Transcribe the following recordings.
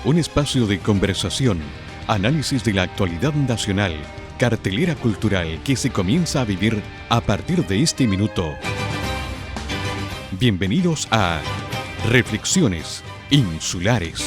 Un espacio de conversación, análisis de la actualidad nacional, cartelera cultural que se comienza a vivir a partir de este minuto. Bienvenidos a Reflexiones Insulares.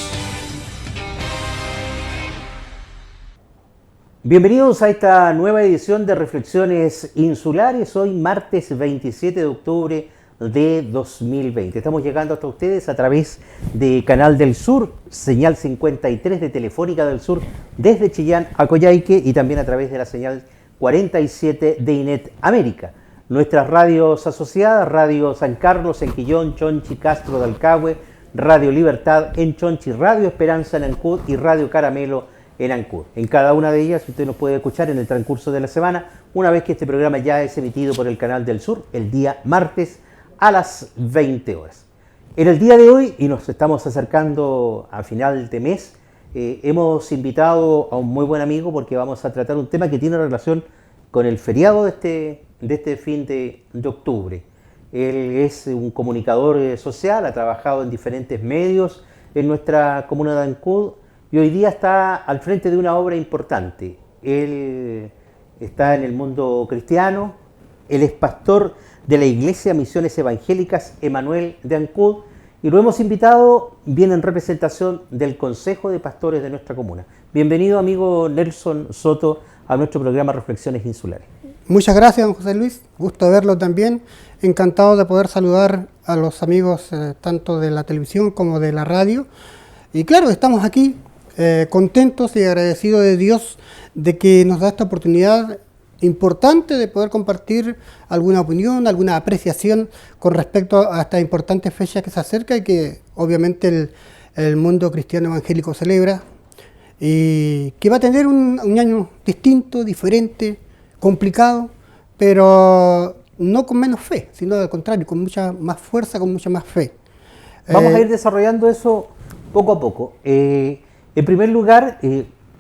Bienvenidos a esta nueva edición de Reflexiones Insulares, hoy martes 27 de octubre de 2020. Estamos llegando hasta ustedes a través de Canal del Sur, señal 53 de Telefónica del Sur, desde Chillán a Coyhaique, y también a través de la señal 47 de Inet América. Nuestras radios asociadas: Radio San Carlos en Quillón, Chonchi, Castro de Alcagüe, Radio Libertad en Chonchi, Radio Esperanza en Ancud y Radio Caramelo en Ancud. En cada una de ellas usted nos puede escuchar en el transcurso de la semana, una vez que este programa ya es emitido por el Canal del Sur, el día martes a las 20 horas. En el día de hoy, y nos estamos acercando a final de mes, hemos invitado a un muy buen amigo porque vamos a tratar un tema que tiene relación con el feriado de este fin de octubre. Él es un comunicador social, ha trabajado en diferentes medios en nuestra comuna de Ancud y hoy día está al frente de una obra importante. Él está en el mundo cristiano, él es pastor de la Iglesia Misiones Evangélicas Emanuel de Ancud, y lo hemos invitado, viene en representación del Consejo de Pastores de nuestra comuna. Bienvenido, amigo Nelson Soto, a nuestro programa Reflexiones Insulares. Muchas gracias, don José Luis, gusto verlo también, encantado de poder saludar a los amigos tanto de la televisión como de la radio, y claro, estamos aquí contentos y agradecidos de Dios de que nos da esta oportunidad importante de poder compartir alguna opinión, alguna apreciación con respecto a esta importante fecha que se acerca y que obviamente el mundo cristiano evangélico celebra, y que va a tener un año distinto, diferente, complicado, pero no con menos fe, sino al contrario, con mucha más fuerza, con mucha más fe. Vamos a ir desarrollando eso poco a poco. En primer lugar,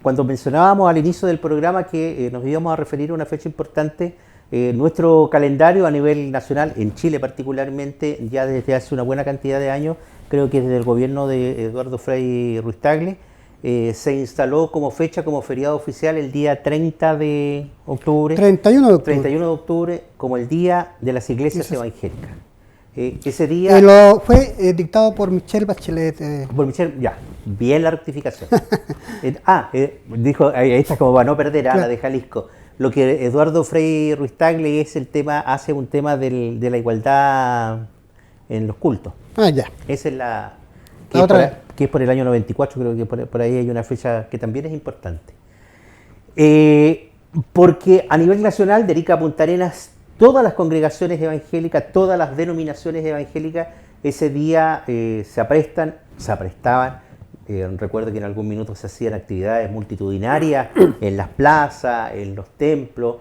cuando mencionábamos al inicio del programa que nos íbamos a referir a una fecha importante, nuestro calendario a nivel nacional, en Chile particularmente, ya desde hace una buena cantidad de años, creo que desde el gobierno de Eduardo Frei Ruiz-Tagle, se instaló como fecha, como feriado oficial, el día 30 de octubre. 31 de octubre. 31 de octubre, como el Día de las Iglesias Evangélicas. Ese día... fue dictado por Michelle Bachelet. Por Michelle, ya, bien la rectificación. Dijo, ahí está como para no perder, claro. La de Jalisco. Lo que Eduardo Frei Ruiz-Tagle es el tema, hace un tema de la igualdad en los cultos. Ya. Esa es la que es por el año 94, creo que por ahí hay una fecha que también es importante. Porque a nivel nacional, de Arica a Punta Arenas, todas las congregaciones evangélicas, todas las denominaciones evangélicas, ese día se aprestaban. Recuerdo que en algún minuto se hacían actividades multitudinarias en las plazas, en los templos,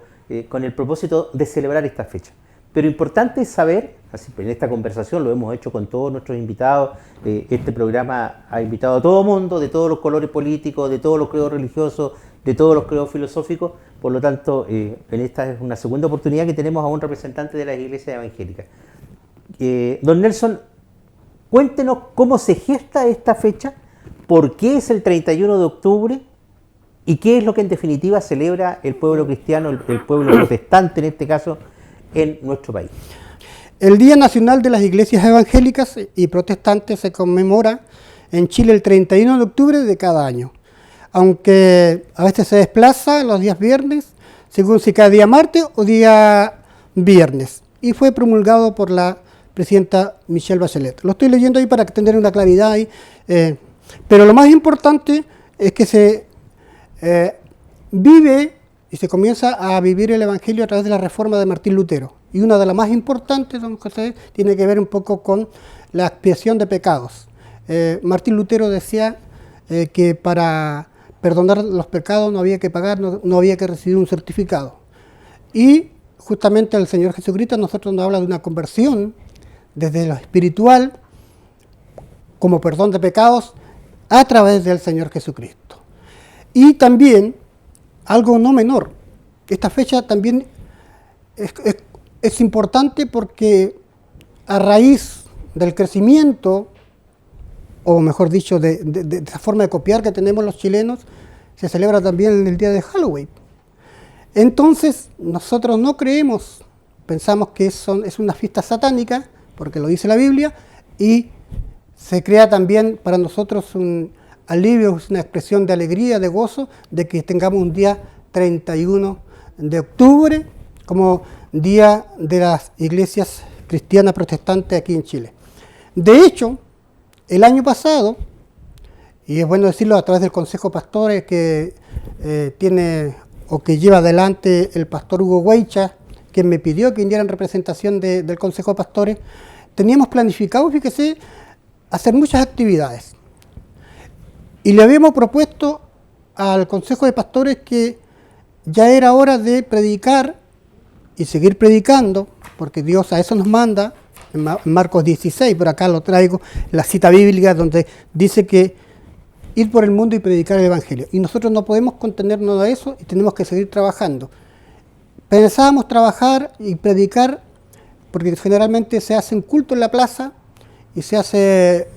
con el propósito de celebrar esta fecha. Pero importante es saber, así en esta conversación lo hemos hecho con todos nuestros invitados, este programa ha invitado a todo el mundo, de todos los colores políticos, de todos los credos religiosos, de todos los credos filosóficos. Por lo tanto, en esta es una segunda oportunidad que tenemos a un representante de las iglesias evangélicas. Don Nelson, cuéntenos cómo se gesta esta fecha, por qué es el 31 de octubre y qué es lo que en definitiva celebra el pueblo cristiano, el pueblo protestante en este caso, en nuestro país. El Día Nacional de las Iglesias Evangélicas y Protestantes se conmemora en Chile el 31 de octubre de cada año, aunque a veces se desplaza los días viernes, según si cada día martes o día viernes, y fue promulgado por la presidenta Michelle Bachelet. Lo estoy leyendo ahí para tener una claridad ahí, pero lo más importante es que se vive y se comienza a vivir el Evangelio a través de la reforma de Martín Lutero. Y una de las más importantes, don José, tiene que ver un poco con la expiación de pecados. Martín Lutero decía que para perdonar los pecados no había que pagar, no había que recibir un certificado. Y justamente el Señor Jesucristo a nosotros nos habla de una conversión desde lo espiritual como perdón de pecados a través del Señor Jesucristo. Y también, algo no menor, esta fecha también es importante porque a raíz del crecimiento o mejor dicho, de esa forma de copiar que tenemos los chilenos, se celebra también el día de Halloween. Entonces, nosotros no creemos, pensamos que es una fiesta satánica, porque lo dice la Biblia, y se crea también para nosotros un alivio, una expresión de alegría, de gozo, de que tengamos un día 31 de octubre como día de las iglesias cristianas protestantes aquí en Chile. De hecho, el año pasado, y es bueno decirlo a través del Consejo de Pastores que tiene o que lleva adelante el pastor Hugo Weicha, quien me pidió que viniera en representación del Consejo de Pastores, teníamos planificado, fíjese, hacer muchas actividades. Y le habíamos propuesto al Consejo de Pastores que ya era hora de predicar y seguir predicando, porque Dios a eso nos manda, en Marcos 16, por acá lo traigo, la cita bíblica donde dice que ir por el mundo y predicar el Evangelio. Y nosotros no podemos contenernos a eso y tenemos que seguir trabajando. Pensábamos trabajar y predicar, porque generalmente se hace un culto en la plaza y se hace,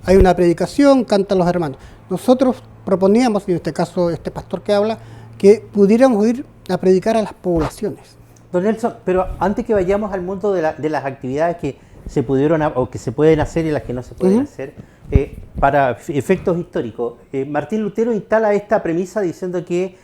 hay una predicación, cantan los hermanos. Nosotros proponíamos, y en este caso este pastor que habla, que pudiéramos ir a predicar a las poblaciones. Don Nelson, pero antes que vayamos al mundo de las actividades que se pudieron o que se pueden hacer y las que no se pueden hacer, para efectos históricos, Martín Lutero instala esta premisa diciendo que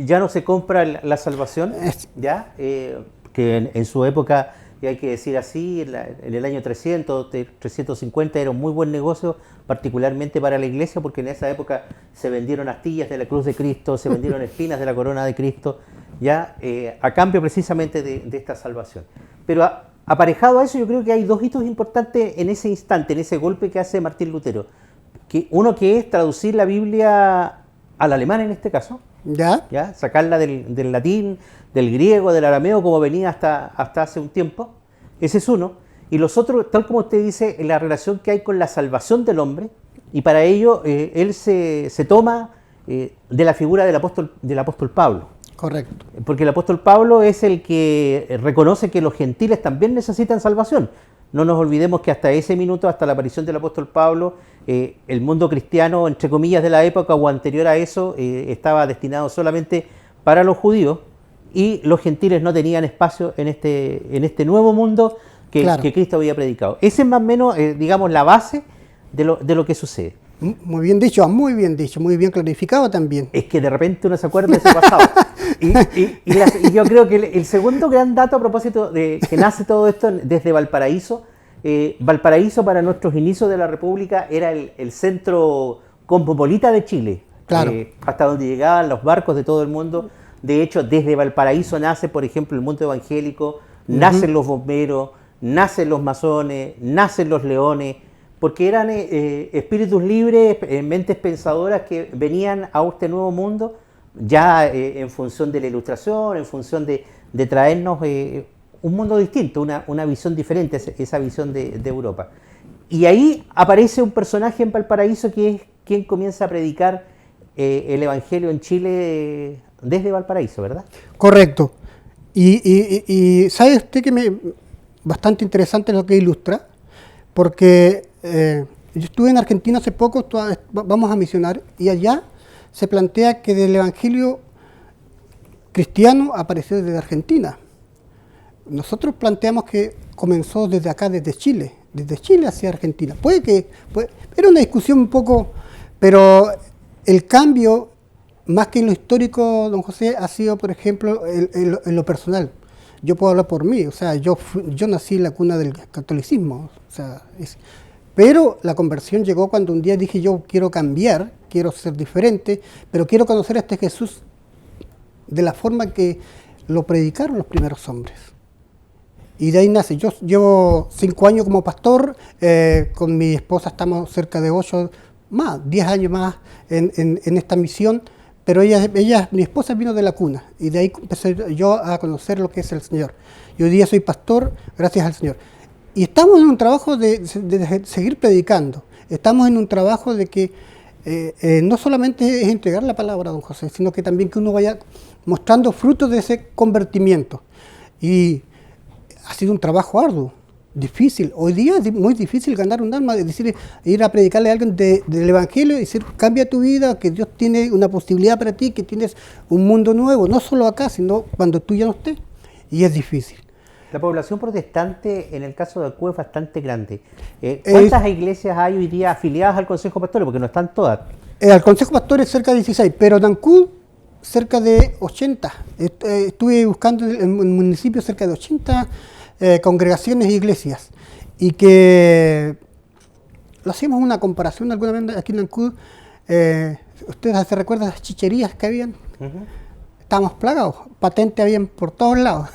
ya no se compra la salvación, ¿ya? Que en su época, y hay que decir así, en el año 300, 350 era un muy buen negocio, particularmente para la iglesia, porque en esa época se vendieron astillas de la cruz de Cristo, se vendieron espinas de la corona de Cristo, ya a cambio precisamente de esta salvación. Pero aparejado a eso, yo creo que hay dos hitos importantes en ese instante, en ese golpe que hace Martín Lutero. Uno que es traducir la Biblia al alemán en este caso, ¿ya? Sacarla del latín, del griego, del arameo, como venía hasta hace un tiempo. Ese es uno. Y los otros, tal como usted dice, la relación que hay con la salvación del hombre, y para ello él se toma de la figura del apóstol Pablo. Correcto. Porque el apóstol Pablo es el que reconoce que los gentiles también necesitan salvación. No nos olvidemos que hasta ese minuto, hasta la aparición del apóstol Pablo, el mundo cristiano, entre comillas, de la época o anterior a eso, estaba destinado solamente para los judíos, y los gentiles no tenían espacio en este nuevo mundo que Cristo había predicado. Esa es más o menos, digamos, la base de lo que sucede. Muy bien dicho, muy bien clarificado también. Es que de repente uno se acuerda de ese pasado. y yo creo que el segundo gran dato a propósito de que nace todo esto desde Valparaíso, Valparaíso para nuestros inicios de la República era el centro cosmopolita de Chile, claro. Hasta donde llegaban los barcos de todo el mundo. De hecho, desde Valparaíso nace, por ejemplo, el mundo evangélico, nacen los bomberos, nacen los masones, nacen los leones, porque eran espíritus libres, mentes pensadoras que venían a este nuevo mundo ya en función de la ilustración, en función de traernos un mundo distinto, una visión diferente, esa visión de Europa. Y ahí aparece un personaje en Valparaíso que es quien comienza a predicar el Evangelio en Chile desde Valparaíso, ¿verdad? Correcto. Y sabe usted que bastante interesante lo que ilustra, porque yo estuve en Argentina hace poco, vamos a misionar, y allá se plantea que del Evangelio cristiano apareció desde Argentina. Nosotros planteamos que comenzó desde acá, desde Chile hacia Argentina. Era una discusión un poco, pero el cambio, más que en lo histórico, don José, ha sido, por ejemplo, en lo personal. Yo puedo hablar por mí, o sea, yo nací en la cuna del catolicismo, o sea, pero la conversión llegó cuando un día dije yo quiero cambiar, quiero ser diferente, pero quiero conocer a este Jesús de la forma que lo predicaron los primeros hombres. Y de ahí nace. Yo llevo 5 años como pastor, con mi esposa estamos cerca de 10 años más en esta misión, pero mi esposa vino de la cuna, y de ahí empecé yo a conocer lo que es el Señor. Y hoy día soy pastor gracias al Señor. Y estamos en un trabajo de seguir predicando. Estamos en un trabajo de que no solamente es entregar la palabra, don José, sino que también que uno vaya mostrando frutos de ese convertimiento. Y ha sido un trabajo arduo, Difícil. Hoy día es muy difícil ganar un alma, es decir, ir a predicarle a alguien del Evangelio y decir, cambia tu vida, que Dios tiene una posibilidad para ti, que tienes un mundo nuevo, no solo acá, sino cuando tú ya no estés. Y es difícil. La población protestante en el caso de Ancud es bastante grande. ¿Cuántas iglesias hay hoy día afiliadas al Consejo Pastoral? Porque no están todas. Al Consejo Pastor es cerca de 16, pero en Ancud cerca de 80. Estuve buscando en el municipio cerca de 80 congregaciones e iglesias. Y que lo hacíamos una comparación alguna vez aquí en Ancud. ¿Ustedes se recuerdan las chicherías que habían? Estábamos plagados, patentes habían por todos lados.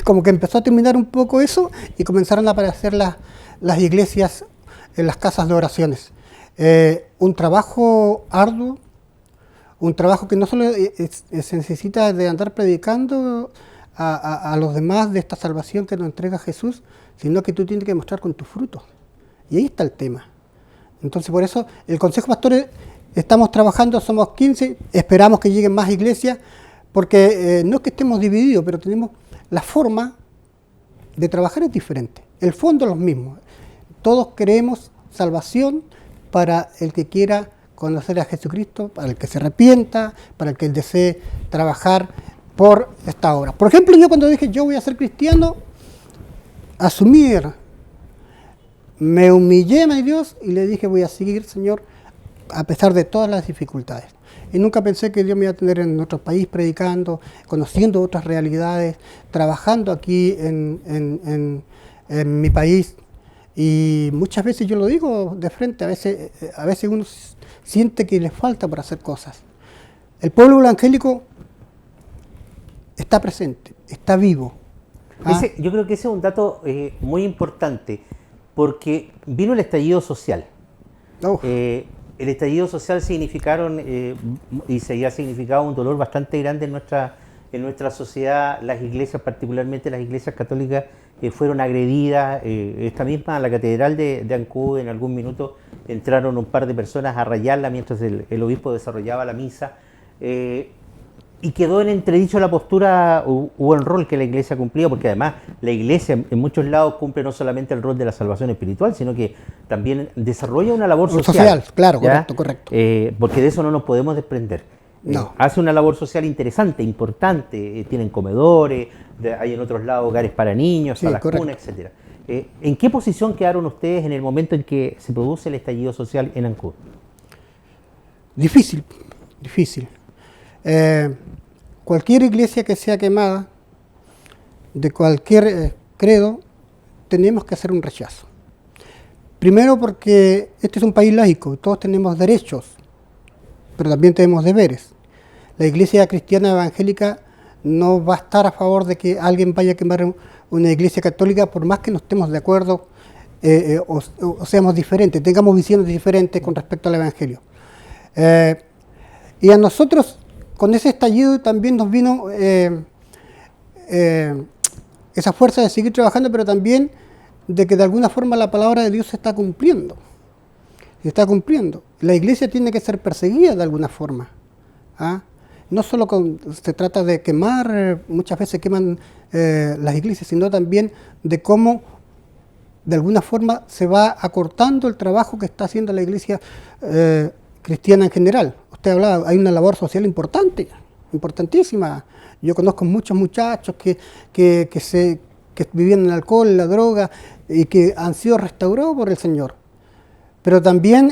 Como que empezó a terminar un poco eso y comenzaron a aparecer las iglesias en las casas de oraciones. Un trabajo arduo, un trabajo que no solo se necesita de andar predicando a los demás de esta salvación que nos entrega Jesús, sino que tú tienes que mostrar con tus frutos. Y ahí está el tema. Entonces por eso el Consejo Pastor estamos trabajando, somos 15, esperamos que lleguen más iglesias, porque no es que estemos divididos, pero tenemos la forma de trabajar es diferente. El fondo es lo mismo. Todos queremos salvación para el que quiera conocer a Jesucristo, para el que se arrepienta, para el que desee trabajar por esta obra. Por ejemplo, yo cuando dije yo voy a ser cristiano, asumir, me humillé a mi Dios y le dije voy a seguir, Señor, a pesar de todas las dificultades. Y nunca pensé que Dios me iba a tener en otro país predicando, conociendo otras realidades, trabajando aquí en mi país. Y muchas veces yo lo digo de frente, a veces uno siente que le falta para hacer cosas. El pueblo evangélico está presente, está vivo. Yo creo que ese es un dato muy importante, porque vino el estallido social. El estallido social significaron y se ha significado un dolor bastante grande en nuestra sociedad. Las iglesias, particularmente las iglesias católicas, fueron agredidas. Esta misma, la catedral de Ancud, en algún minuto entraron un par de personas a rayarla mientras el obispo desarrollaba la misa. Y quedó en entredicho la postura o el rol que la iglesia cumplía, porque además la iglesia en muchos lados cumple no solamente el rol de la salvación espiritual, sino que también desarrolla una labor social. Claro, ¿ya? correcto. Porque de eso no nos podemos desprender. No. Hace una labor social interesante, importante, tienen comedores, hay en otros lados hogares para niños, salas cunas, etc. ¿En qué posición quedaron ustedes en el momento en que se produce el estallido social en Ancud? Difícil. Cualquier iglesia que sea quemada, de cualquier credo, tenemos que hacer un rechazo. Primero porque este es un país laico, todos tenemos derechos, pero también tenemos deberes. La iglesia cristiana evangélica no va a estar a favor de que alguien vaya a quemar una iglesia católica por más que no estemos de acuerdo o seamos diferentes, tengamos visiones diferentes con respecto al evangelio. Y a nosotros, con ese estallido también nos vino esa fuerza de seguir trabajando, pero también de que de alguna forma la palabra de Dios se está cumpliendo. La iglesia tiene que ser perseguida de alguna forma. No solo se trata de quemar, muchas veces queman las iglesias, sino también de cómo de alguna forma se va acortando el trabajo que está haciendo la iglesia cristiana en general. Usted hablaba, hay una labor social importantísima. Yo conozco muchos muchachos que vivían en el alcohol, en la droga, y que han sido restaurados por el Señor. Pero también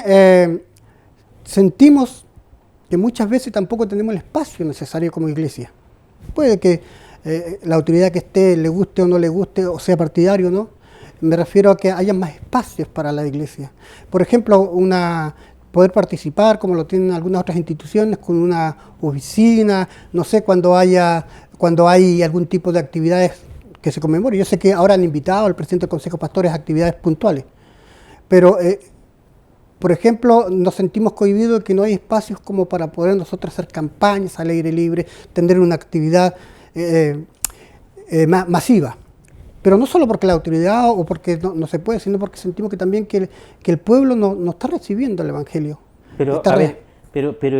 sentimos que muchas veces tampoco tenemos el espacio necesario como iglesia. Puede que la autoridad que esté, le guste o no le guste, o sea partidario o no, me refiero a que haya más espacios para la iglesia. Por ejemplo, poder participar, como lo tienen algunas otras instituciones, con una oficina, no sé, cuando hay algún tipo de actividades que se conmemore. Yo sé que ahora han invitado al presidente del Consejo de Pastores a actividades puntuales, pero, por ejemplo, nos sentimos cohibidos de que no hay espacios como para poder nosotros hacer campañas al aire libre, tener una actividad masiva. Pero no solo porque la autoridad o porque no se puede, sino porque sentimos que también que el pueblo no está recibiendo el Evangelio. Pero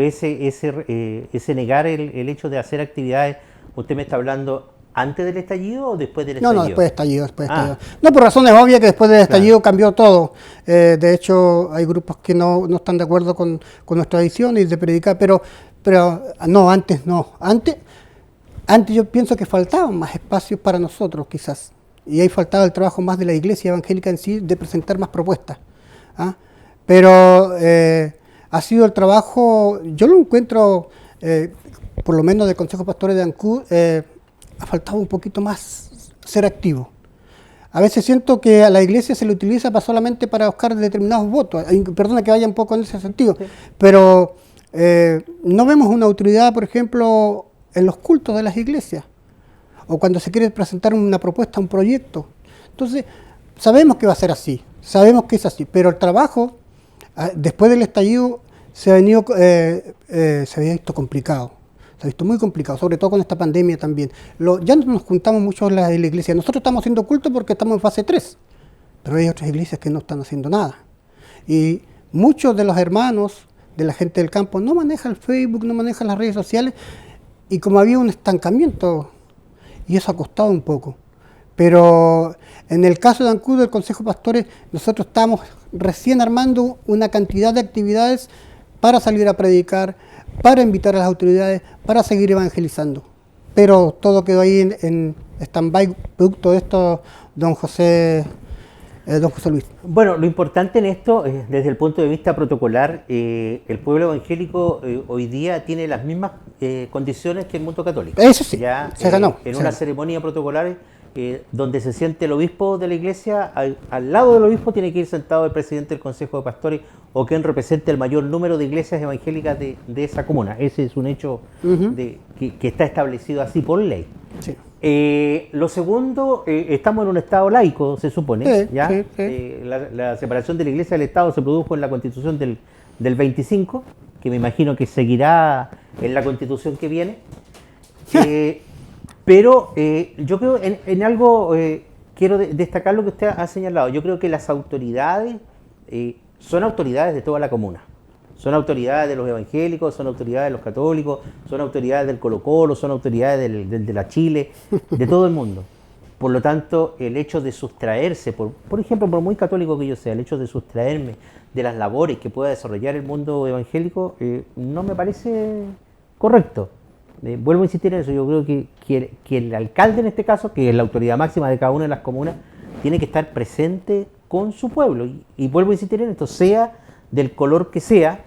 ese negar el hecho de hacer actividades, usted me está hablando ¿Antes del estallido o después del No, estallido? después del estallido, No, por razones obvias que después del estallido cambió todo. De hecho, hay grupos que no están de acuerdo con nuestra visión y de predicar, pero no, antes no. Antes yo pienso que faltaban más espacios para nosotros, quizás. Y ahí faltaba el trabajo más de la iglesia evangélica en sí, de presentar más propuestas. Pero ha sido el trabajo, yo lo encuentro, por lo menos del Consejo de Pastores de Ancud, ha faltado un poquito más ser activo. A veces siento que a la iglesia se le utiliza solamente para buscar determinados votos. Perdona que vaya un poco en ese sentido, sí. Pero no vemos una autoridad, por ejemplo, en los cultos de las iglesias, o cuando se quiere presentar una propuesta, un proyecto. Entonces, sabemos que va a ser así, sabemos que es así, pero el trabajo, después del estallido, se había visto complicado. Se ha visto muy complicado, sobre todo con esta pandemia también. Ya no nos juntamos mucho en la iglesia. Nosotros estamos haciendo culto porque estamos en fase 3, pero hay otras iglesias que no están haciendo nada. Y muchos de los hermanos, de la gente del campo, no manejan el Facebook, no manejan las redes sociales, y como había un estancamiento, y eso ha costado un poco. Pero en el caso de Ancud, del Consejo de Pastores, nosotros estamos recién armando una cantidad de actividades para salir a predicar, para invitar a las autoridades, para seguir evangelizando. Pero todo quedó ahí en stand-by, producto de esto, don José Luis. Bueno, lo importante en esto, desde el punto de vista protocolar, el pueblo evangélico hoy día tiene las mismas condiciones que el mundo católico. Eso sí, ya, se ganó. En una ceremonia protocolar donde se siente el obispo de la iglesia, al lado del obispo tiene que ir sentado el presidente del Consejo de Pastores o quien represente el mayor número de iglesias evangélicas de esa comuna. Ese es un hecho que está establecido así por ley. Sí. Lo segundo, estamos en un Estado laico, se supone. ¿Ya? Sí. La separación de la iglesia del Estado se produjo en la Constitución del 25, que me imagino que seguirá en la Constitución que viene. Pero yo creo en algo, quiero destacar lo que usted ha señalado. Yo creo que las autoridades son autoridades de toda la comuna. Son autoridades de los evangélicos, son autoridades de los católicos, son autoridades del Colo-Colo, son autoridades de la Chile, de todo el mundo. Por lo tanto, el hecho de sustraerse, por ejemplo, por muy católico que yo sea, el hecho de sustraerme de las labores que pueda desarrollar el mundo evangélico no me parece correcto. Vuelvo a insistir en eso, yo creo que el alcalde en este caso, que es la autoridad máxima de cada una de las comunas, tiene que estar presente con su pueblo. Y vuelvo a insistir en esto, sea del color que sea,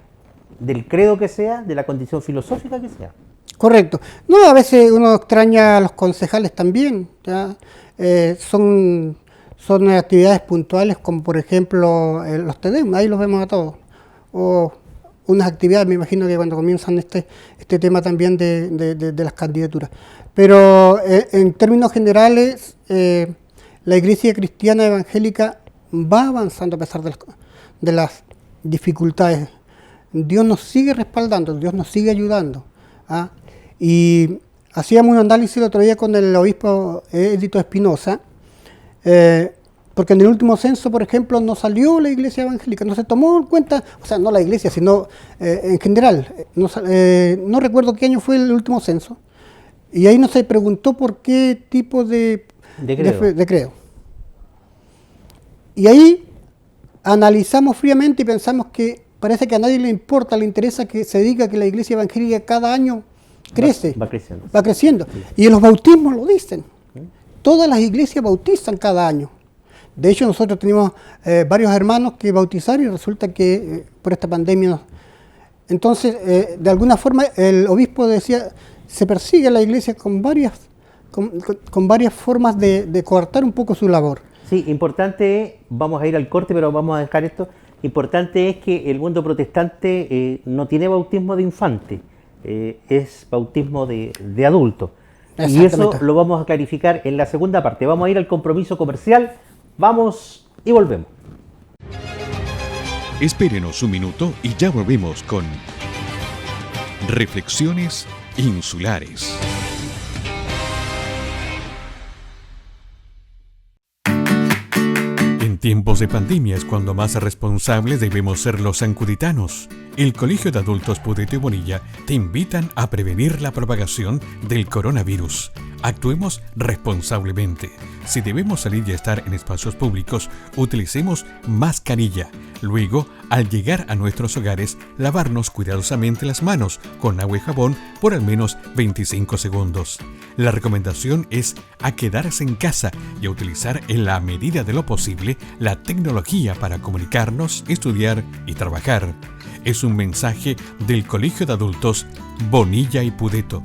del credo que sea, de la condición filosófica que sea. Correcto. No, a veces uno extraña a los concejales también, ¿ya? Son actividades puntuales como por ejemplo los TEDEM, ahí los vemos a todos. O unas actividades, me imagino que cuando comienzan este tema también de las candidaturas. Pero en términos generales, la Iglesia Cristiana Evangélica va avanzando a pesar de las dificultades. Dios nos sigue respaldando, Dios nos sigue ayudando. Y hacíamos un análisis el otro día con el obispo Edito Espinosa, porque en el último censo, por ejemplo, no salió la iglesia evangélica, no se tomó en cuenta, o sea, no la iglesia, sino en general. No recuerdo qué año fue el último censo, y ahí no se preguntó por qué tipo de credo. Y ahí analizamos fríamente y pensamos que parece que a nadie le importa, le interesa que se diga que la iglesia evangélica cada año crece, va creciendo. Sí. Y en los bautismos lo dicen. Todas las iglesias bautizan cada año. De hecho, nosotros tenemos varios hermanos que bautizaron y resulta que por esta pandemia... Entonces, de alguna forma, el obispo decía, se persigue a la iglesia con varias formas de coartar un poco su labor. Sí, importante, vamos a ir al corte, pero vamos a dejar esto. Importante es que el mundo protestante no tiene bautismo de infante, es bautismo de adulto. Y eso lo vamos a clarificar en la segunda parte. Vamos a ir al compromiso comercial, vamos y volvemos. Espérenos un minuto y ya volvemos con Reflexiones Insulares. En tiempos de pandemia es cuando más responsables debemos ser los ancuditanos. El Colegio de Adultos Pudete Bonilla te invitan a prevenir la propagación del coronavirus. Actuemos responsablemente. Si debemos salir y estar en espacios públicos, utilicemos mascarilla. Luego, al llegar a nuestros hogares, lavarnos cuidadosamente las manos con agua y jabón por al menos 25 segundos. La recomendación es a quedarse en casa y a utilizar en la medida de lo posible la tecnología para comunicarnos, estudiar y trabajar. Es un mensaje del Colegio de Adultos Bonilla y Pudeto.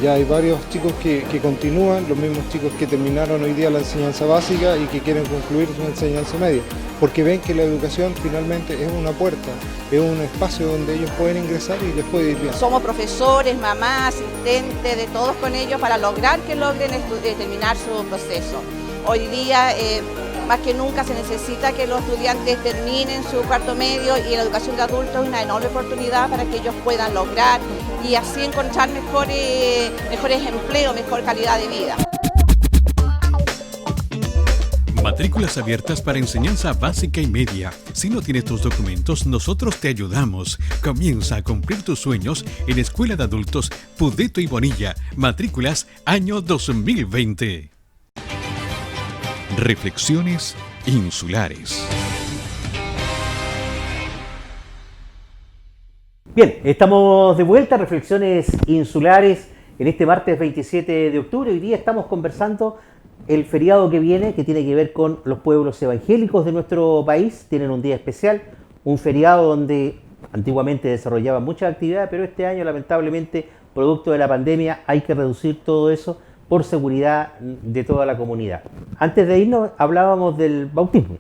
Ya hay varios chicos que continúan, los mismos chicos que terminaron hoy día la enseñanza básica y que quieren concluir su enseñanza media, porque ven que la educación finalmente es una puerta, es un espacio donde ellos pueden ingresar y les puede ir bien. Somos profesores, mamás, asistentes, de todos con ellos para lograr que logren terminar su proceso. Hoy día, más que nunca, se necesita que los estudiantes terminen su cuarto medio y la educación de adultos es una enorme oportunidad para que ellos puedan lograr y así encontrar mejores empleos, mejor calidad de vida. Matrículas abiertas para enseñanza básica y media. Si no tienes tus documentos, nosotros te ayudamos. Comienza a cumplir tus sueños en Escuela de Adultos Pudeto y Bonilla. Matrículas año 2020. Reflexiones insulares. Bien, estamos de vuelta a Reflexiones Insulares en este martes 27 de octubre. Hoy día estamos conversando el feriado que viene, que tiene que ver con los pueblos evangélicos de nuestro país. Tienen un día especial, un feriado donde antiguamente desarrollaban muchas actividades, pero este año lamentablemente, producto de la pandemia, hay que reducir todo eso por seguridad de toda la comunidad. Antes de irnos hablábamos del bautismo.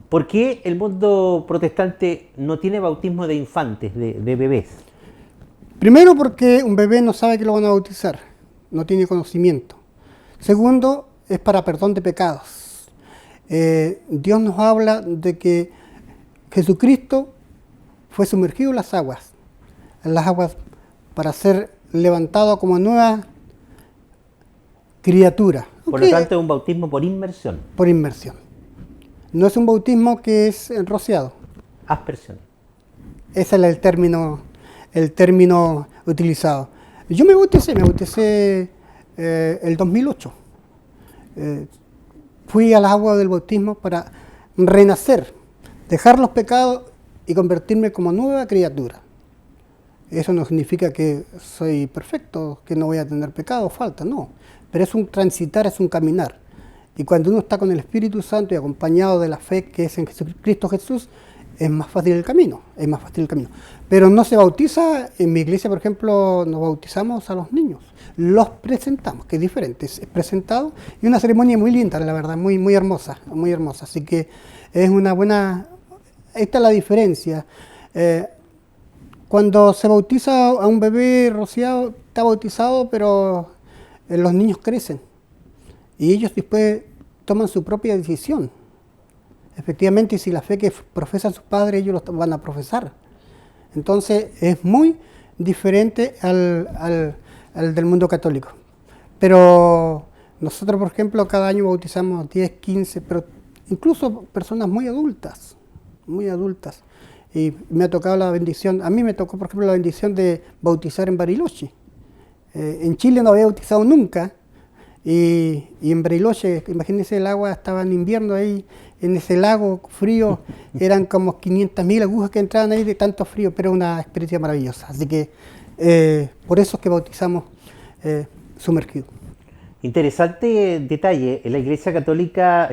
¿Por qué el mundo protestante no tiene bautismo de infantes, de bebés? Primero porque un bebé no sabe que lo van a bautizar, no tiene conocimiento. Segundo, es para perdón de pecados. Dios nos habla de que Jesucristo fue sumergido en las aguas para ser levantado como nueva criatura. Por lo tanto, es un bautismo por inmersión. Por inmersión. No es un bautismo que es rociado. Aspersión. Ese es el término utilizado. Yo me bauticé el 2008. Fui al agua del bautismo para renacer, dejar los pecados y convertirme como nueva criatura. Eso no significa que soy perfecto, que no voy a tener pecado o falta, no. Pero es un transitar, es un caminar. Y cuando uno está con el Espíritu Santo y acompañado de la fe que es en Cristo Jesús, es más fácil el camino, Pero no se bautiza, en mi iglesia, por ejemplo, nos bautizamos a los niños. Los presentamos, que es diferente, es presentado y una ceremonia muy linda, la verdad, muy, muy hermosa, muy hermosa. Así que es una buena, esta es la diferencia. Cuando se bautiza a un bebé rociado, está bautizado, pero los niños crecen y ellos después toman su propia decisión. Efectivamente, si la fe que profesan sus padres, ellos lo van a profesar. Entonces, es muy diferente al del mundo católico. Pero nosotros, por ejemplo, cada año bautizamos 10, 15, pero incluso personas muy adultas. Y me ha tocado la bendición, a mí me tocó, por ejemplo, la bendición de bautizar en Bariloche. En Chile no había bautizado nunca, y en Bariloche, imagínense, el agua estaba en invierno ahí, en ese lago frío, eran como 500.000 agujas que entraban ahí de tanto frío, pero una experiencia maravillosa. Así que por eso es que bautizamos sumergido. Interesante detalle, la Iglesia Católica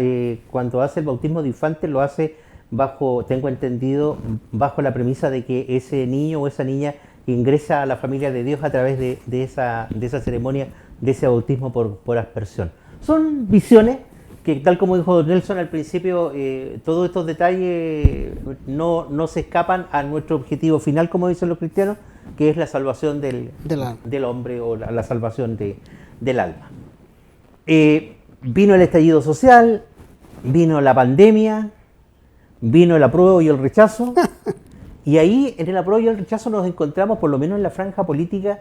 cuando hace el bautismo de infantes lo hace bajo, tengo entendido, bajo la premisa de que ese niño o esa niña ingresa a la familia de Dios a través de esa ceremonia, de ese bautismo por aspersión. Son visiones que, tal como dijo don Nelson al principio, todos estos detalles no se escapan a nuestro objetivo final, como dicen los cristianos, que es la salvación del hombre o la salvación del alma. Vino el estallido social, vino la pandemia, vino el apruebo y el rechazo, y ahí en el apruebo y el rechazo nos encontramos, por lo menos en la franja política,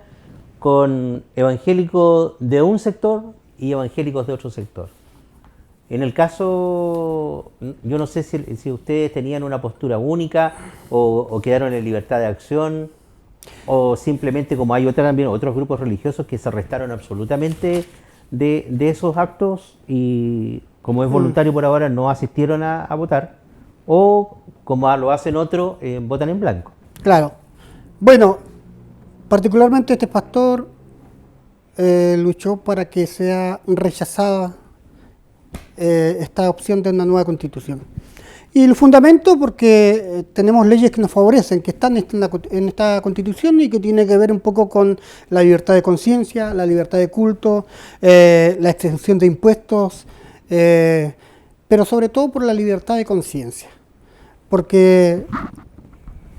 con evangélicos de un sector y evangélicos de otro sector. En el caso, yo no sé si ustedes tenían una postura única o quedaron en libertad de acción. ¿O simplemente como hay también otros grupos religiosos que se restaron absolutamente de esos actos y como es voluntario por ahora no asistieron a votar? ¿O como lo hacen otros, votan en blanco? Claro. Bueno, particularmente este pastor luchó para que sea rechazada esta opción de una nueva constitución. Y el fundamento porque tenemos leyes que nos favorecen, que están en esta constitución y que tiene que ver un poco con la libertad de conciencia, la libertad de culto, la exención de impuestos, pero sobre todo por la libertad de conciencia. Porque,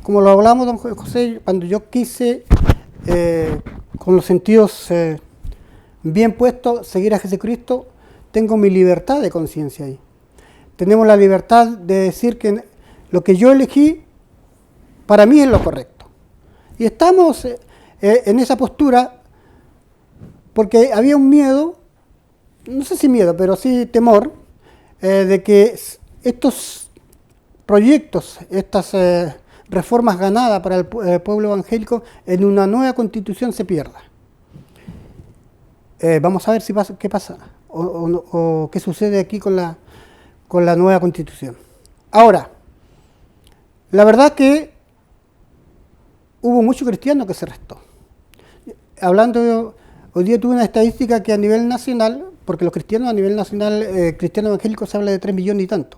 como lo hablamos, don José, cuando yo quise, con los sentidos bien puestos, seguir a Jesucristo, tengo mi libertad de conciencia ahí. Tenemos la libertad de decir que lo que yo elegí para mí es lo correcto. Y estamos en esa postura porque había un miedo, no sé si miedo, pero sí temor, de que estos proyectos, estas reformas ganadas para el pueblo evangélico en una nueva constitución se pierda. Vamos a ver qué pasa o qué sucede aquí con la nueva constitución. Ahora, la verdad que hubo mucho cristiano que se restó. Hoy día tuve una estadística que a nivel nacional, porque los cristianos a nivel nacional, cristiano evangélico se habla de 3 millones y tanto.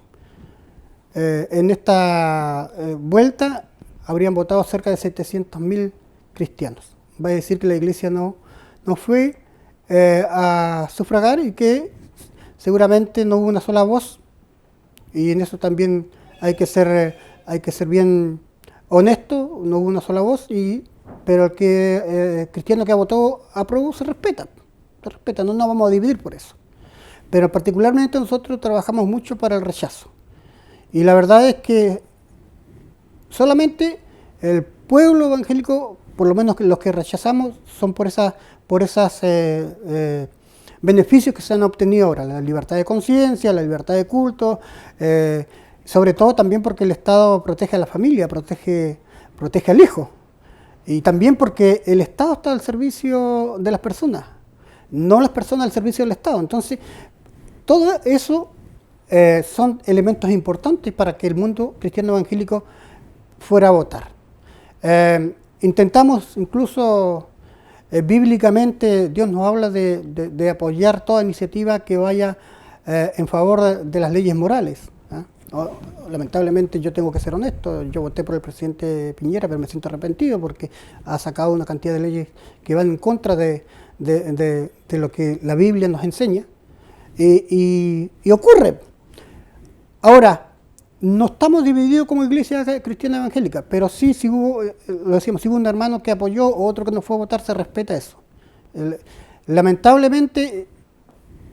En esta vuelta habrían votado cerca de 700.000 cristianos. Va a decir que la iglesia no fue a sufragar y que seguramente no hubo una sola voz. Y en eso también hay que ser bien honesto, no hubo una sola voz, pero el cristiano que ha votado aprobó se respeta, no nos vamos a dividir por eso. Pero particularmente nosotros trabajamos mucho para el rechazo. Y la verdad es que solamente el pueblo evangélico, por lo menos los que rechazamos, son por esas beneficios que se han obtenido ahora, la libertad de conciencia, la libertad de culto, sobre todo también porque el Estado protege a la familia, protege al hijo, y también porque el Estado está al servicio de las personas, no las personas al servicio del Estado. Entonces, todo eso son elementos importantes para que el mundo cristiano evangélico fuera a votar. Intentamos incluso... bíblicamente Dios nos habla de apoyar toda iniciativa que vaya en favor de las leyes morales. Lamentablemente yo tengo que ser honesto, yo voté por el presidente Piñera, pero me siento arrepentido porque ha sacado una cantidad de leyes que van en contra de lo que la Biblia nos enseña y ocurre. Ahora, no estamos divididos como iglesia cristiana evangélica, pero sí hubo, lo decíamos, si hubo un hermano que apoyó o otro que no fue a votar, se respeta eso. Lamentablemente,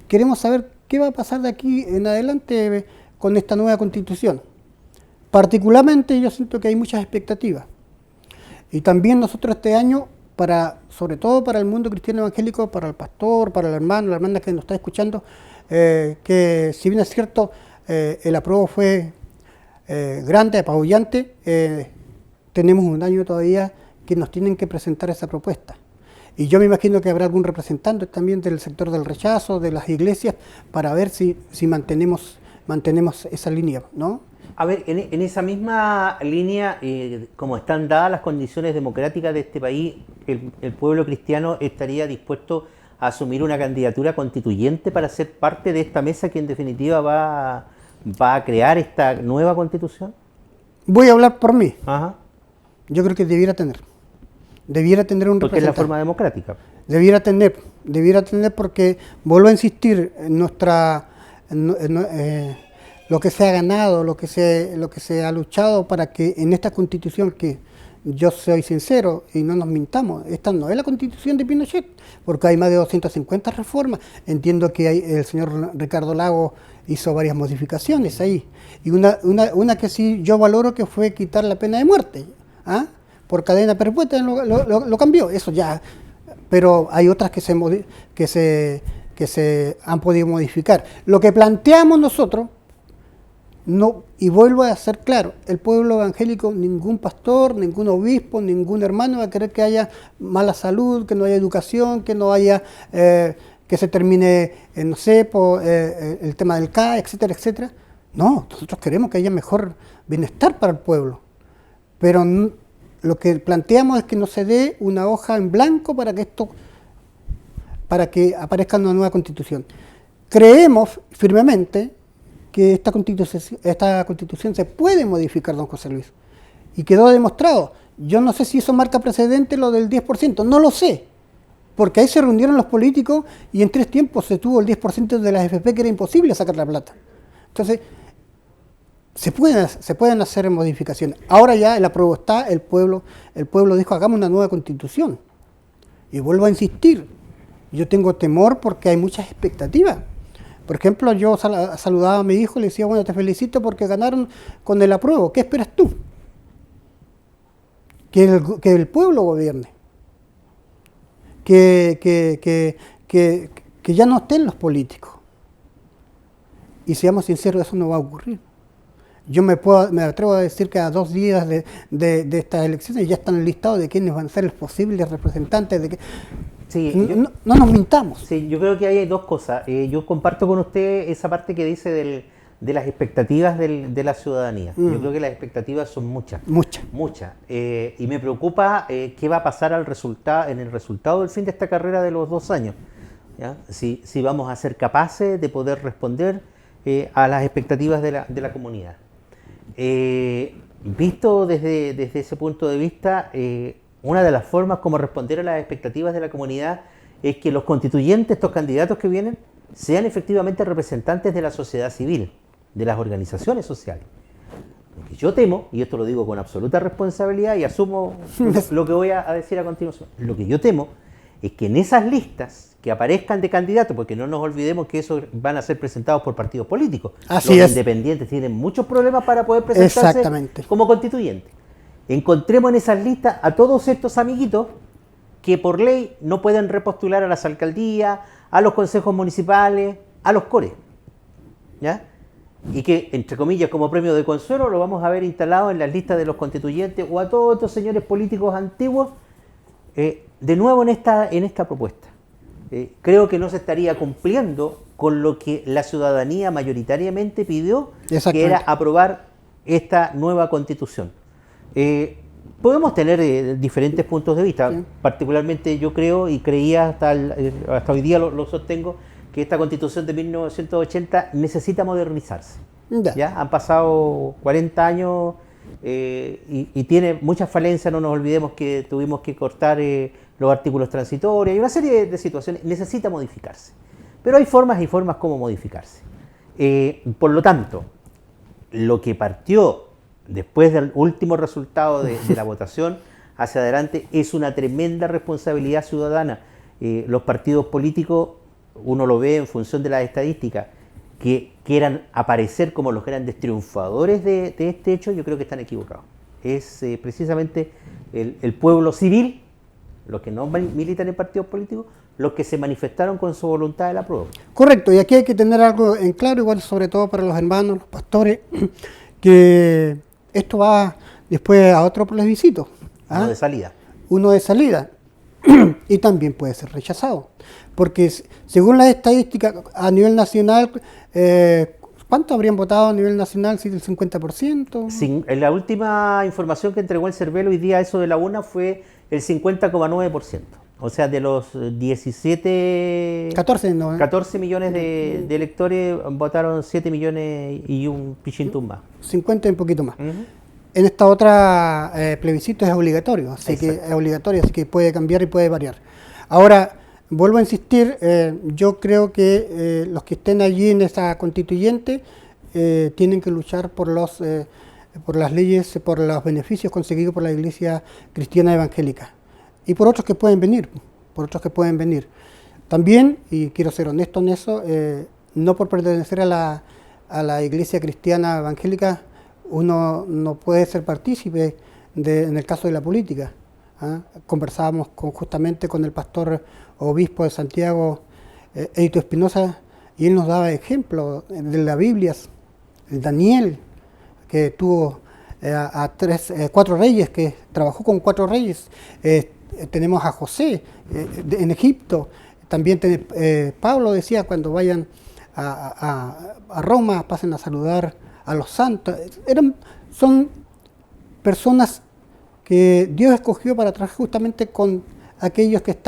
queremos saber qué va a pasar de aquí en adelante con esta nueva constitución. Particularmente yo siento que hay muchas expectativas. Y también nosotros este año, sobre todo para el mundo cristiano evangélico, para el pastor, para el hermano, la hermana que nos está escuchando, que si bien es cierto, el apruebo fue grande, apabullante, tenemos un año todavía que nos tienen que presentar esa propuesta. Y yo me imagino que habrá algún representante también del sector del rechazo, de las iglesias, para ver si mantenemos esa línea, ¿no? A ver, en esa misma línea, como están dadas las condiciones democráticas de este país, el pueblo cristiano estaría dispuesto a asumir una candidatura constituyente para ser parte de esta mesa que en definitiva va a crear esta nueva constitución. Voy a hablar por mí. Ajá. Yo creo que debiera tener un representante. Porque es la forma democrática. Debiera tener porque, vuelvo a insistir, lo que se ha ganado, lo que se ha luchado para que en esta constitución, que yo soy sincero y no nos mintamos, esta no es la constitución de Pinochet, porque hay más de 250 reformas. Entiendo que el señor Ricardo Lagos hizo varias modificaciones ahí. Y una que sí yo valoro, que fue quitar la pena de muerte, por cadena perpetua, lo cambió, eso ya. Pero hay otras que se han podido modificar. Lo que planteamos nosotros, No, y vuelvo a ser claro, el pueblo evangélico, ningún pastor, ningún obispo, ningún hermano va a querer que haya mala salud, que no haya educación, que no haya, que se termine, no sé, el tema del CAE, etcétera, etcétera. No, nosotros queremos que haya mejor bienestar para el pueblo, pero lo que planteamos es que no se dé una hoja en blanco para que aparezca una nueva constitución. Creemos firmemente que esta constitución se puede modificar, don José Luis, y quedó demostrado. Yo no sé si eso marca precedente lo del 10%, no lo sé, porque ahí se reunieron los políticos y en 3 tiempos se tuvo el 10% de las AFP, que era imposible sacar la plata. Entonces, se pueden hacer modificaciones. Ahora ya el apruebo está, el pueblo dijo, hagamos una nueva constitución. Y vuelvo a insistir, yo tengo temor porque hay muchas expectativas. Por ejemplo, yo saludaba a mi hijo y le decía, bueno, te felicito porque ganaron con el apruebo. ¿Qué esperas tú? Que el pueblo gobierne. Que ya no estén los políticos. Y seamos sinceros, eso no va a ocurrir. Yo me atrevo a decir que a 2 días de estas elecciones ya están listados de quiénes van a ser los posibles representantes. Sí, no nos mintamos. Sí, yo creo que hay 2 cosas. Yo comparto con usted esa parte que dice de las expectativas de la ciudadanía. Yo creo que las expectativas son muchas. Muchas. Y me preocupa qué va a pasar en el resultado del fin de esta carrera de los 2 años. ¿Ya? Si vamos a ser capaces de poder responder a las expectativas de la comunidad. Visto desde ese punto de vista, una de las formas como responder a las expectativas de la comunidad es que los constituyentes, estos candidatos que vienen, sean efectivamente representantes de la sociedad civil, de las organizaciones sociales. Lo que yo temo, y esto lo digo con absoluta responsabilidad y asumo lo que voy a decir a continuación, lo que yo temo es que en esas listas que aparezcan de candidatos, porque no nos olvidemos que esos van a ser presentados por partidos políticos. Así los es. Independientes tienen muchos problemas para poder presentarse Exactamente. como constituyentes. Encontremos en esas listas a todos estos amiguitos que por ley no pueden repostular a las alcaldías, a los consejos municipales, a los cores, ¿ya? Y que, entre comillas, como premio de consuelo, lo vamos a ver instalado en las listas de los constituyentes o a todos estos señores políticos antiguos, de nuevo en esta propuesta. Creo que no se estaría cumpliendo con lo que la ciudadanía mayoritariamente pidió, que era aprobar esta nueva constitución. Podemos tener diferentes puntos de vista, sí. Particularmente yo creo y creía hasta hoy día lo sostengo, que esta constitución de 1980 necesita modernizarse. ¿Ya? Han pasado 40 años y tiene muchas falencias, no nos olvidemos que tuvimos que cortar los artículos transitorios y una serie de situaciones, necesita modificarse. Pero hay formas y formas como modificarse. Por lo tanto, lo que partió después del último resultado de la votación hacia adelante es una tremenda responsabilidad ciudadana. Los partidos políticos, uno lo ve en función de las estadísticas, que quieran aparecer como los grandes triunfadores de este hecho, yo creo que están equivocados. Es precisamente el pueblo civil, los que no militan en partidos políticos, los que se manifestaron con su voluntad de la prueba. Correcto, y aquí hay que tener algo en claro, igual sobre todo para los hermanos, los pastores, que esto va después a otro plebiscito. Uno de salida. Uno de salida. Y también puede ser rechazado. Porque según las estadísticas a nivel nacional, ¿cuánto habrían votado a nivel nacional? ¿Si el 50%? En la última información que entregó el Cervelo hoy día, eso de la UNA, fue el 50,9%. O sea, de los 14 millones de electores, votaron 7 millones y un pichintún más. 50 y un poquito más. En esta otra plebiscito es obligatorio, así que puede cambiar y puede variar. Ahora, vuelvo a insistir, yo creo que los que estén allí en esa constituyente tienen que luchar por las leyes, por los beneficios conseguidos por la Iglesia Cristiana Evangélica y por otros que pueden venir, También, y quiero ser honesto en eso, no por pertenecer a la Iglesia Cristiana Evangélica uno no puede ser partícipe en el caso de la política. Conversábamos justamente con el pastor obispo de Santiago, Eito Espinosa, y él nos daba ejemplos de la Biblia el Daniel, que tuvo cuatro reyes, que trabajó con 4 reyes. Tenemos a José en Egipto. También Pablo decía, cuando vayan a Roma, pasen a saludar a los santos. Son personas que Dios escogió para trabajar justamente con aquellos que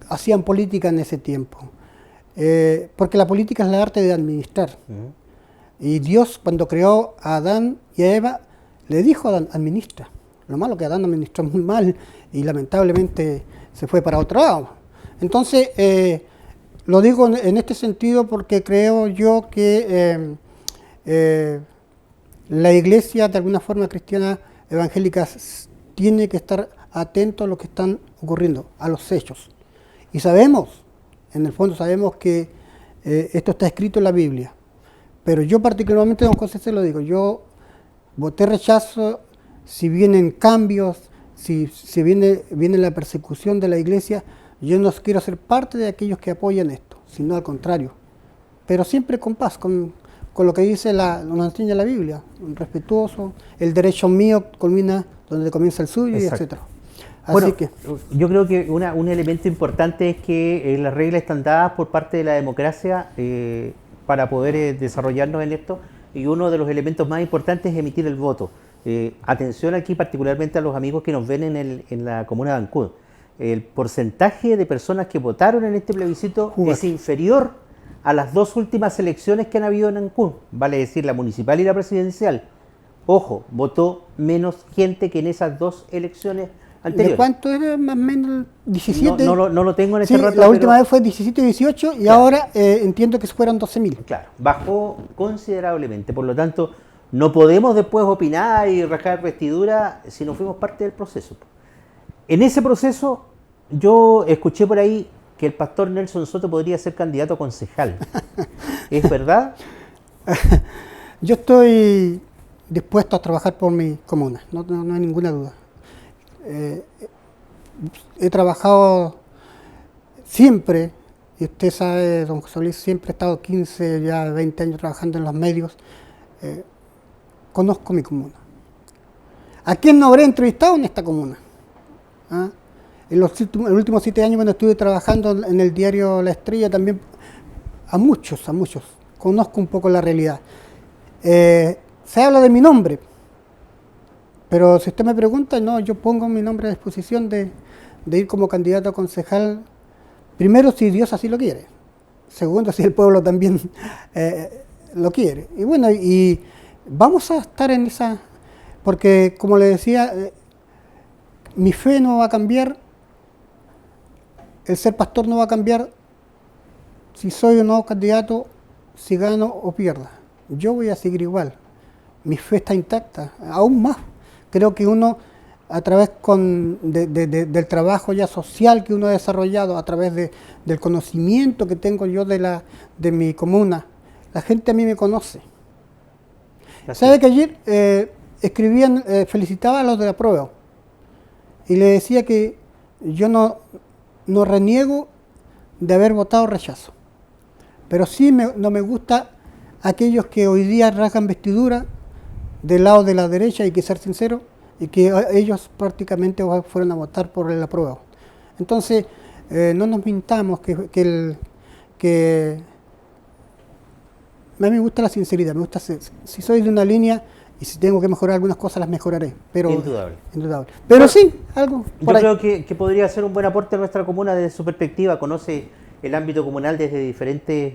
hacían política en ese tiempo. Porque la política es el arte de administrar. Y Dios, cuando creó a Adán y a Eva, le dijo a Adán: administra. Lo malo que Adán administró muy mal y lamentablemente se fue para otro lado. Entonces, lo digo en este sentido porque creo yo que la iglesia, de alguna forma cristiana, evangélica, tiene que estar atento a lo que están ocurriendo, a los hechos. Y sabemos, en el fondo sabemos que esto está escrito en la Biblia. Pero yo particularmente, don José, se lo digo, yo voté rechazo si vienen cambios, si viene la persecución de la iglesia. Yo no quiero ser parte de aquellos que apoyan esto, sino al contrario. Pero siempre con paz, con lo que dice nos enseña la Biblia, respetuoso, el derecho mío culmina donde comienza el suyo, y etc. Bueno, yo creo que un elemento importante es que las reglas están dadas por parte de la democracia para poder desarrollarnos en esto, y uno de los elementos más importantes es emitir el voto. Atención aquí particularmente a los amigos que nos ven en la comuna de Ancud. El porcentaje de personas que votaron en este plebiscito es inferior a las 2 últimas elecciones que han habido en Ancud, vale decir la municipal y la presidencial. Ojo, votó menos gente que en esas 2 elecciones anteriores. ¿De cuánto era más o menos? 17. No lo tengo en este rato. La última vez fue 17 y 18 y claro, ahora entiendo que fueron 12.000. Claro, bajó considerablemente, por lo tanto no podemos después opinar y rasgar vestidura si no fuimos parte del proceso. En ese proceso yo escuché por ahí que el pastor Nelson Soto podría ser candidato a concejal. ¿Es verdad? Yo estoy dispuesto a trabajar por mi comuna, no hay ninguna duda. He trabajado siempre, y usted sabe, don José Luis, siempre he estado 15, ya 20 años trabajando en los medios. Conozco mi comuna. ¿A quién no habré entrevistado en esta comuna? ¿Ah? En los últimos 7 años, cuando estuve trabajando en el diario La Estrella, también a muchos, conozco un poco la realidad. Se habla de mi nombre, pero si usted me pregunta, no, yo pongo mi nombre a disposición de ir como candidato a concejal, primero si Dios así lo quiere, segundo si el pueblo también lo quiere. Y bueno, y vamos a estar en esa, porque como le decía, mi fe no va a cambiar, el ser pastor no va a cambiar si soy o no candidato, si gano o pierda. Yo voy a seguir igual. Mi fe está intacta, aún más. Creo que uno, a través del trabajo ya social que uno ha desarrollado, a través del conocimiento que tengo yo de mi comuna, la gente a mí me conoce. ¿Sabe que ayer felicitaba a los de la prueba? Y le decía que yo no reniego de haber votado rechazo. Pero sí no me gusta aquellos que hoy día rasgan vestidura del lado de la derecha, hay que ser sincero, y que ellos prácticamente fueron a votar por el apruebo. Entonces, no nos mintamos que a mí me gusta la sinceridad, me gusta si soy de una línea y si tengo que mejorar algunas cosas las mejoraré. Pero, indudable. Pero bueno, sí, algo por yo ahí. Creo que podría ser un buen aporte a nuestra comuna desde su perspectiva, conoce el ámbito comunal desde diferentes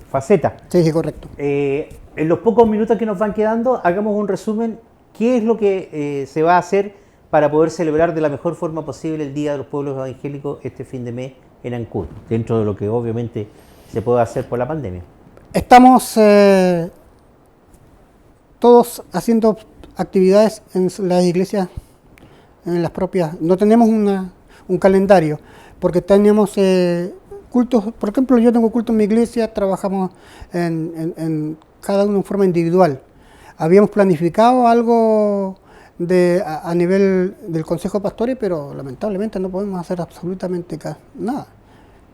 facetas. Sí, correcto. En los pocos minutos que nos van quedando, hagamos un resumen. ¿Qué es lo que se va a hacer para poder celebrar de la mejor forma posible el Día de los Pueblos Evangélicos este fin de mes en Ancud, dentro de lo que obviamente se puede hacer por la pandemia? Estamos todos haciendo actividades en las iglesias, en las propias. No tenemos un calendario, porque tenemos cultos. Por ejemplo, yo tengo culto en mi iglesia, trabajamos en cada uno en forma individual. Habíamos planificado algo a nivel del Consejo de Pastores, pero lamentablemente no podemos hacer absolutamente nada.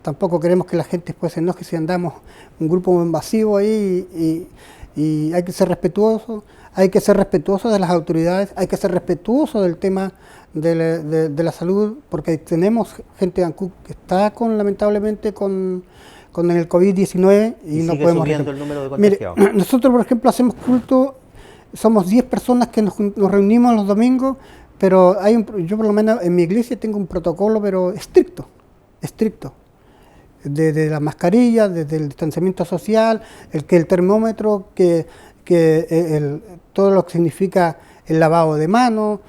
tampoco queremos que la gente después se enoje si andamos un grupo invasivo ahí y hay que ser respetuoso, de las autoridades, hay que ser respetuoso del tema de la salud, porque tenemos gente de Ancud que está lamentablemente con el COVID-19 y no podemos... subiendo el número de contagiados. Mire, nosotros, por ejemplo, hacemos culto, somos 10 personas que nos reunimos los domingos, pero yo por lo menos en mi iglesia tengo un protocolo, pero estricto, desde la mascarilla, desde el distanciamiento social, el termómetro, todo lo que significa el lavado de manos.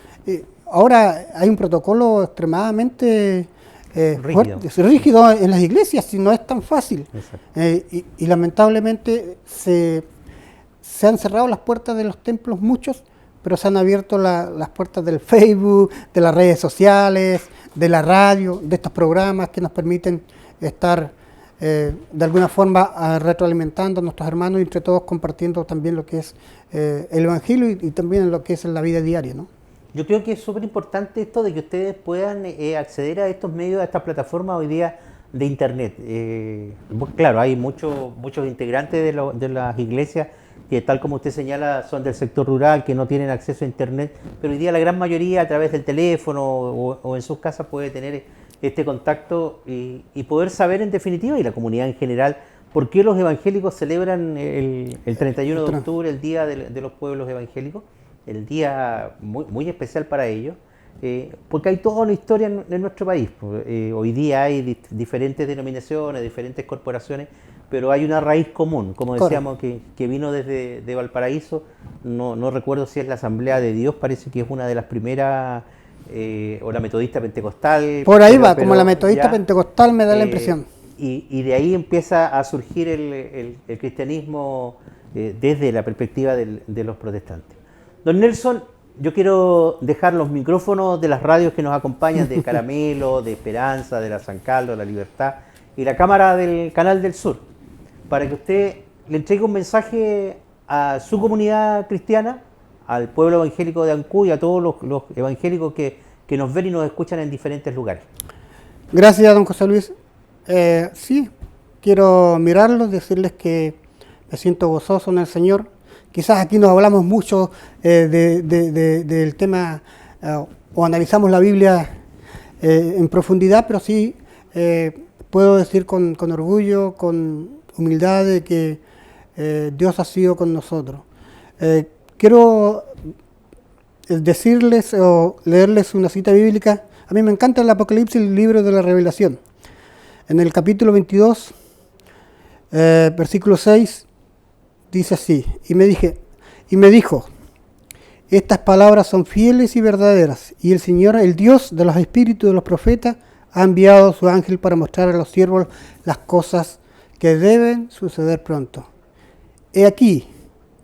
Ahora hay un protocolo extremadamente rígido en las iglesias, y no es tan fácil. Y lamentablemente se han cerrado las puertas de los templos muchos, pero se han abierto las puertas del Facebook, de las redes sociales, de la radio, de estos programas que nos permiten estar de alguna forma retroalimentando a nuestros hermanos y entre todos compartiendo también lo que es el Evangelio y también lo que es la vida diaria, ¿no? Yo creo que es súper importante esto de que ustedes puedan acceder a estos medios, a estas plataformas hoy día de Internet. Claro, hay muchos integrantes de las iglesias que, tal como usted señala, son del sector rural, que no tienen acceso a Internet, pero hoy día la gran mayoría a través del teléfono o en sus casas puede tener este contacto y poder saber en definitiva, y la comunidad en general, por qué los evangélicos celebran el 31 de octubre, el Día de los Pueblos Evangélicos, el día muy especial para ellos, porque hay toda una historia en nuestro país. Hoy día hay diferentes denominaciones, diferentes corporaciones, pero hay una raíz común, como decíamos, que vino desde Valparaíso. No recuerdo si es la Asamblea de Dios, parece que es una de las primeras, o la Metodista Pentecostal. Por ahí va, como la Metodista Pentecostal me da la impresión. Y de ahí empieza a surgir el cristianismo desde la perspectiva de los protestantes. Don Nelson, yo quiero dejar los micrófonos de las radios que nos acompañan, de Caramelo, de Esperanza, de la San Carlos, La Libertad, y la cámara del Canal del Sur, para que usted le entregue un mensaje a su comunidad cristiana, al pueblo evangélico de Ancud y a todos los evangélicos que nos ven y nos escuchan en diferentes lugares. Gracias, don José Luis. Sí, quiero mirarlos, decirles que me siento gozoso en el Señor. Quizás aquí nos hablamos mucho del tema o analizamos la Biblia en profundidad, pero sí puedo decir con orgullo, con humildad, de que Dios ha sido con nosotros. Quiero decirles o leerles una cita bíblica. A mí me encanta el Apocalipsis, el libro de la Revelación. En el capítulo 22, versículo 6, dice así: y me dijo, estas palabras son fieles y verdaderas, y el Señor, el Dios de los espíritus de los profetas, ha enviado a su ángel para mostrar a los siervos las cosas que deben suceder pronto. He aquí,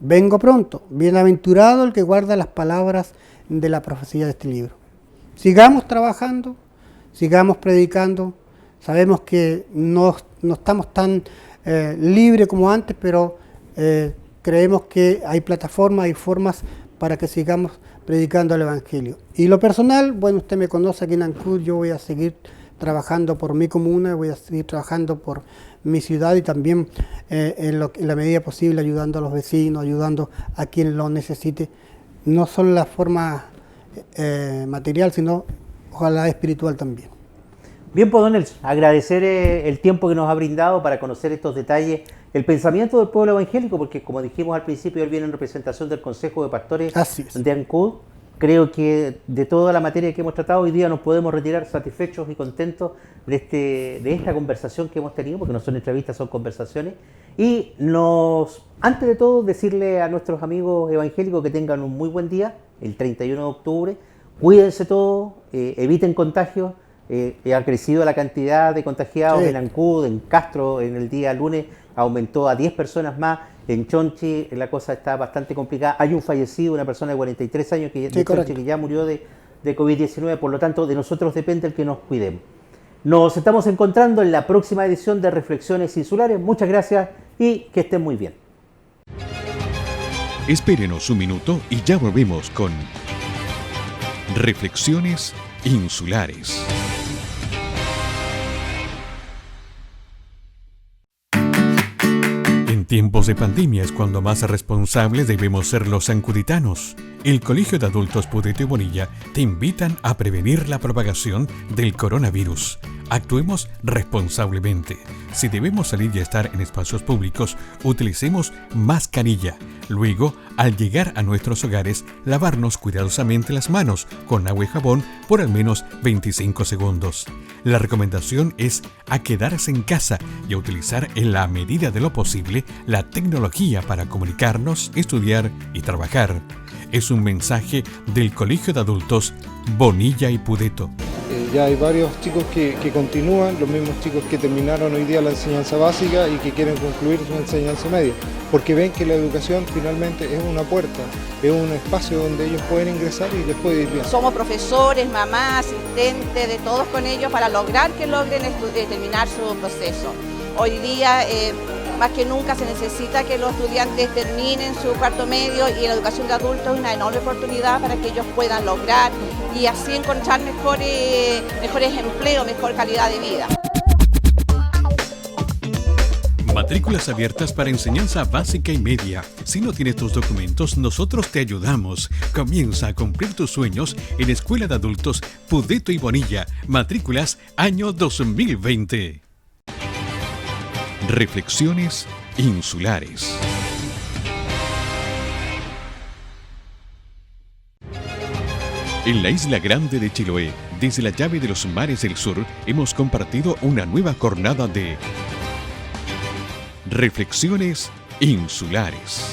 vengo pronto, bienaventurado el que guarda las palabras de la profecía de este libro. Sigamos trabajando, sigamos predicando. Sabemos que no estamos tan libres como antes, pero creemos que hay plataformas, hay formas para que sigamos predicando el Evangelio. Y lo personal, bueno, usted me conoce aquí en Ancud, yo voy a seguir trabajando por mi comuna, voy a seguir trabajando por mi ciudad y también en la medida posible ayudando a los vecinos, ayudando a quien lo necesite, no solo en la forma material, sino ojalá espiritual también. Bien, pues don Nelson, agradecer el tiempo que nos ha brindado para conocer estos detalles, el pensamiento del pueblo evangélico, porque como dijimos al principio, él viene en representación del Consejo de Pastores de Ancud. Creo que de toda la materia que hemos tratado hoy día nos podemos retirar satisfechos y contentos de esta conversación que hemos tenido, porque no son entrevistas, son conversaciones. Y antes de todo, decirle a nuestros amigos evangélicos que tengan un muy buen día, el 31 de octubre. Cuídense todos, eviten contagios. Ha crecido la cantidad de contagiados en Ancud, en Castro, en el día lunes aumentó a 10 personas más. En Chonchi la cosa está bastante complicada. Hay un fallecido, una persona de 43 años de Chonchi, que ya murió de COVID-19. Por lo tanto, de nosotros depende el que nos cuidemos. Nos estamos encontrando en la próxima edición de Reflexiones Insulares. Muchas gracias y que estén muy bien. Espérenos un minuto y ya volvemos con Reflexiones Insulares. tiempos de pandemia es cuando más responsables debemos ser los sancuditanos. El Colegio de Adultos Pudeto y Bonilla te invitan a prevenir la propagación del coronavirus. Actuemos responsablemente. Si debemos salir y estar en espacios públicos, utilicemos mascarilla. Luego, al llegar a nuestros hogares, lavarnos cuidadosamente las manos con agua y jabón por al menos 25 segundos. La recomendación es a quedarse en casa y a utilizar en la medida de lo posible la tecnología para comunicarnos, estudiar y trabajar. Es un mensaje del Colegio de Adultos Bonilla y Pudeto. Ya hay varios chicos que continúan, los mismos chicos que terminaron hoy día la enseñanza básica y que quieren concluir su enseñanza media, porque ven que la educación finalmente es una puerta, es un espacio donde ellos pueden ingresar y les puede ir bien. Somos profesores, mamás, asistentes, de todos con ellos para lograr que logren terminar su proceso. Hoy día, más que nunca, se necesita que los estudiantes terminen su cuarto medio y la educación de adultos es una enorme oportunidad para que ellos puedan lograr y así encontrar mejores empleos, mejor calidad de vida. Matrículas abiertas para enseñanza básica y media. Si no tienes tus documentos, nosotros te ayudamos. Comienza a cumplir tus sueños en Escuela de Adultos Pudeto y Bonilla. Matrículas año 2020. Reflexiones insulares. En la isla grande de Chiloé, desde la llave de los mares del sur, hemos compartido una nueva jornada de Reflexiones insulares.